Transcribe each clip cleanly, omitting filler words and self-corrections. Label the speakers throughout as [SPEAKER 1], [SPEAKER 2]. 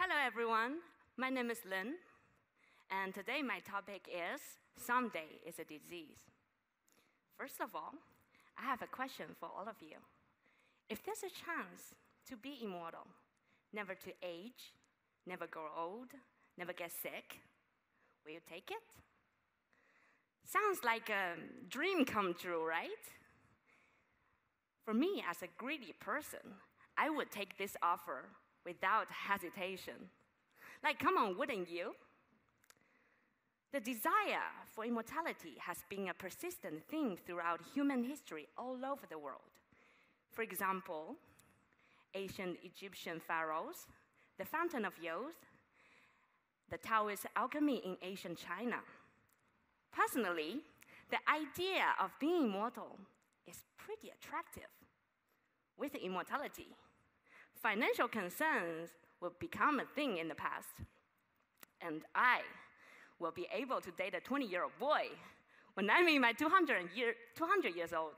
[SPEAKER 1] Hello, everyone. My name is Lin, and today my topic is someday is a disease. First of all, I have a question for all of you. If there's a chance to be immortal, never to age, never grow old, never get sick, will you take it? Sounds like a dream come true, right? For me, as a greedy person, I would take this offer without hesitation. Like, come on, wouldn't you? The desire for immortality has been a persistent thing throughout human history all over the world. For example, ancient Egyptian pharaohs, the Fountain of Youth, the Taoist alchemy in ancient China. Personally, the idea of being immortal is pretty attractive. With immortality, financial concerns will become a thing in the past, and I will be able to date a 20-year-old boy when I'm in my 200 years old.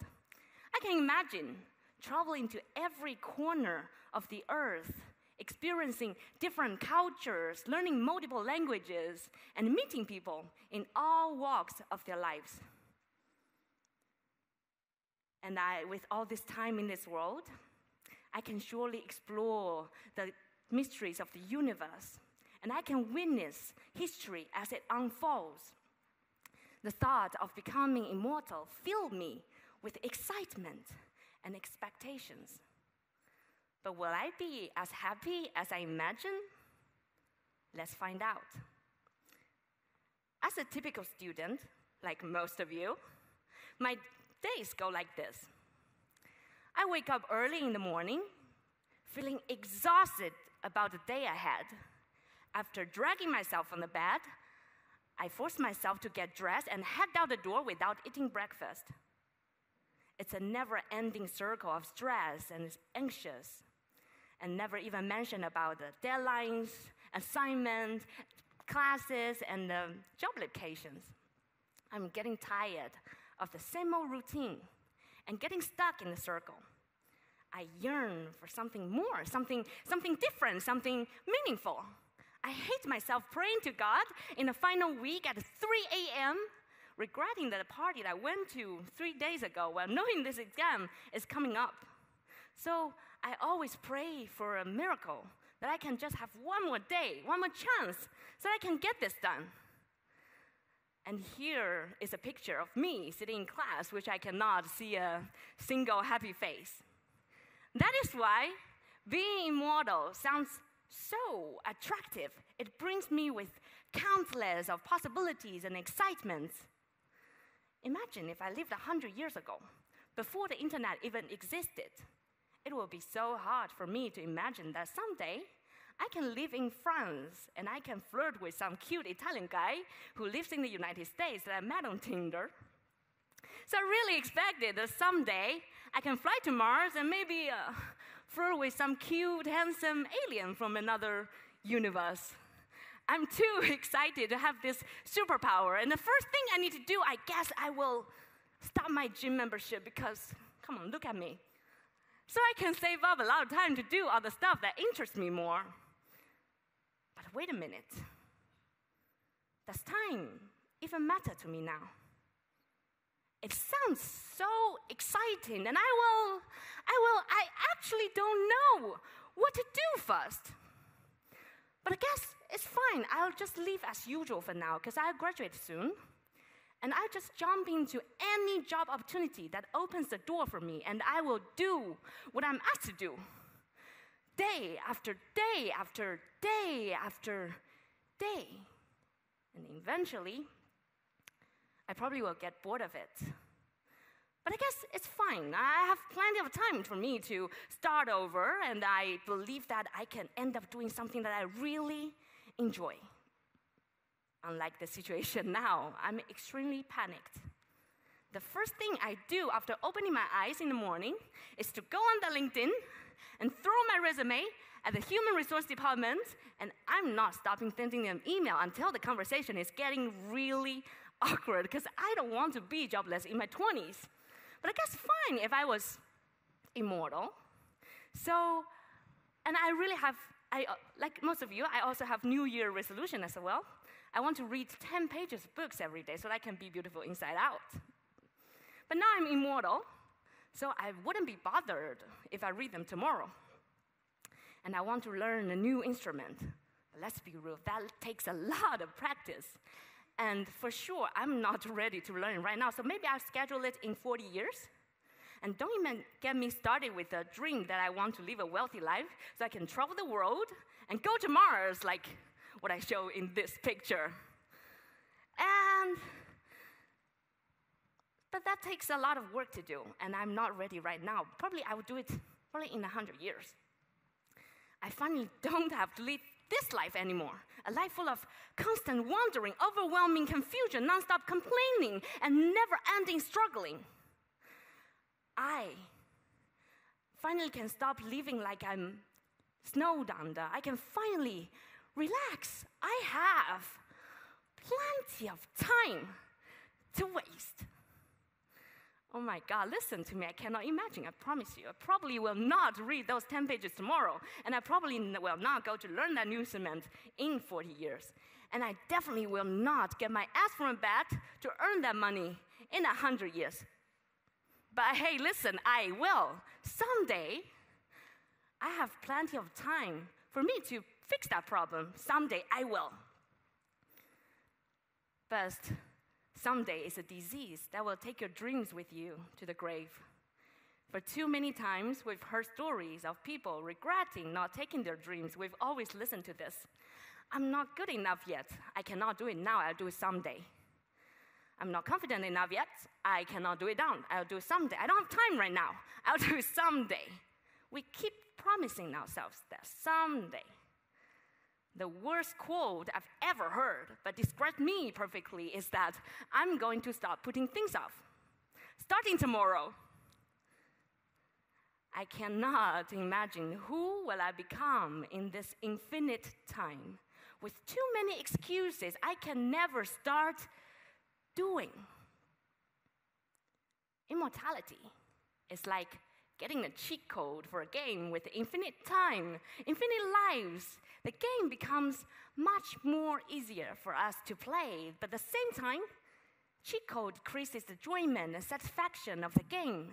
[SPEAKER 1] I can imagine traveling to every corner of the earth, experiencing different cultures, learning multiple languages, and meeting people in all walks of their lives. And with all this time in this world, I can surely explore the mysteries of the universe, and I can witness history as it unfolds. The thought of becoming immortal filled me with excitement and expectations. But will I be as happy as I imagine? Let's find out. As a typical student, like most of you, my days go like this. I wake up early in the morning, feeling exhausted about the day ahead. After dragging myself from the bed, I force myself to get dressed and head out the door without eating breakfast. It's a never-ending circle of stress and anxious, and never even mention about the deadlines, assignments, classes, and job applications. I'm getting tired of the same old routine and getting stuck in the circle. I yearn for something more, something different, something meaningful. I hate myself praying to God in the final week at 3 a.m., regretting that the party that I went to 3 days ago while knowing this exam is coming up. So I always pray for a miracle, that I can just have one more day, one more chance, so I can get this done. And here is a picture of me sitting in class, which I cannot see a single happy face. That is why being immortal sounds so attractive. It brings me with countless of possibilities and excitements. Imagine if I lived 100 years ago, before the internet even existed. It will be so hard for me to imagine that someday I can live in France and I can flirt with some cute Italian guy who lives in the United States that I met on Tinder. So I really expected that someday I can fly to Mars and maybe flirt with some cute, handsome alien from another universe. I'm too excited to have this superpower. And the first thing I need to do, I guess I will stop my gym membership because, come on, look at me. So I can save up a lot of time to do other stuff that interests me more. But wait a minute. Does time even matter to me now? It sounds so exciting, and I actually don't know what to do first. But I guess it's fine. I'll just leave as usual for now, because I'll graduate soon. And I'll just jump into any job opportunity that opens the door for me, and I will do what I'm asked to do. Day after day after day after day. And eventually, I probably will get bored of it. But I guess it's fine. I have plenty of time for me to start over, and I believe that I can end up doing something that I really enjoy. Unlike the situation now, I'm extremely panicked. The first thing I do after opening my eyes in the morning is to go on the LinkedIn and throw my resume at the human resource department, and I'm not stopping sending them email until the conversation is getting really awkward, because I don't want to be jobless in my 20s. But I guess fine if I was immortal. So, and I really have like most of you, I also have New Year resolution as well. I want to read 10 pages of books every day so that I can be beautiful inside out. But now I'm immortal, so I wouldn't be bothered if I read them tomorrow. And I want to learn a new instrument. But let's be real, that takes a lot of practice. And for sure, I'm not ready to learn right now, so maybe I'll schedule it in 40 years. And don't even get me started with a dream that I want to live a wealthy life so I can travel the world and go to Mars, like what I show in this picture. But that takes a lot of work to do, and I'm not ready right now. Probably I will do it in 100 years. I finally don't have to live this life anymore. A life full of constant wandering, overwhelming confusion, nonstop complaining, and never-ending struggling. I finally can stop living like I'm snowed under. I can finally relax. I have plenty of time to waste. Oh my God, listen to me. I cannot imagine, I promise you. I probably will not read those 10 pages tomorrow, and I probably will not go to learn that new instrument in 40 years. And I definitely will not get my ass from a bat to earn that money in 100 years. But hey, listen, I will. Someday, I have plenty of time for me to fix that problem. Someday, I will. But someday is a disease that will take your dreams with you to the grave. For too many times, we've heard stories of people regretting not taking their dreams. We've always listened to this. I'm not good enough yet. I cannot do it now. I'll do it someday. I'm not confident enough yet. I cannot do it now. I'll do it someday. I don't have time right now. I'll do it someday. We keep promising ourselves that someday. The worst quote I've ever heard, but describes me perfectly, is that I'm going to stop putting things off. Starting tomorrow. I cannot imagine who will I become in this infinite time. With too many excuses, I can never start doing. Immortality is like getting a cheat code for a game with infinite time, infinite lives. The game becomes much more easier for us to play, but at the same time, cheat code decreases the enjoyment and satisfaction of the game.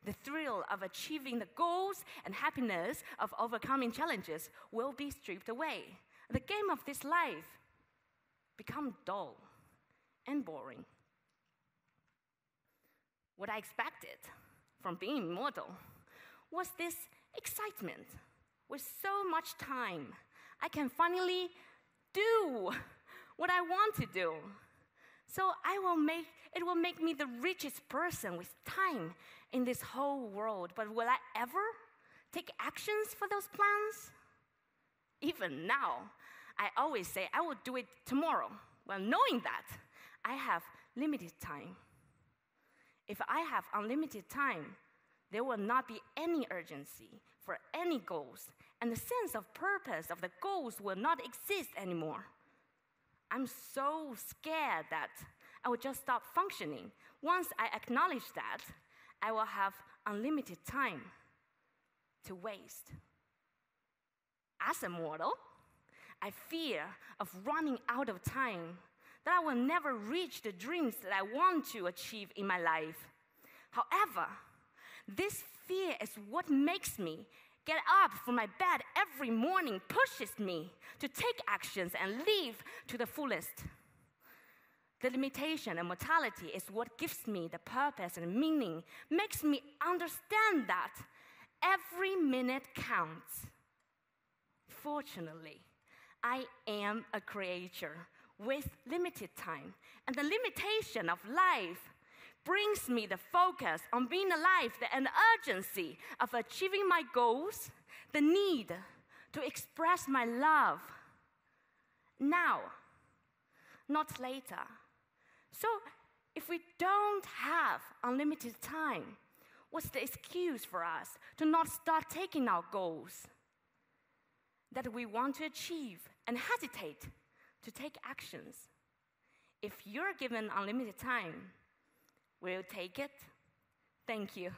[SPEAKER 1] The thrill of achieving the goals and happiness of overcoming challenges will be stripped away. The game of this life becomes dull and boring. What I expected from being immortal was this excitement. With so much time, I can finally do what I want to do. So it will make me the richest person with time in this whole world. But will I ever take actions for those plans? Even now, I always say I will do it tomorrow, well, knowing that I have limited time. If I have unlimited time, there will not be any urgency for any goals, and the sense of purpose of the goals will not exist anymore. I'm so scared that I will just stop functioning. Once I acknowledge that, I will have unlimited time to waste. As a mortal, I fear of running out of time, that I will never reach the dreams that I want to achieve in my life. However, this fear is what makes me get up from my bed every morning, pushes me to take actions and live to the fullest. The limitation and mortality is what gives me the purpose and meaning, makes me understand that every minute counts. Fortunately, I am a creator with limited time, and the limitation of life brings me the focus on being alive and the urgency of achieving my goals, the need to express my love now, not later. So if we don't have unlimited time, what's the excuse for us to not start taking our goals that we want to achieve and hesitate to take actions? If you're given unlimited time, will you take it? Thank you.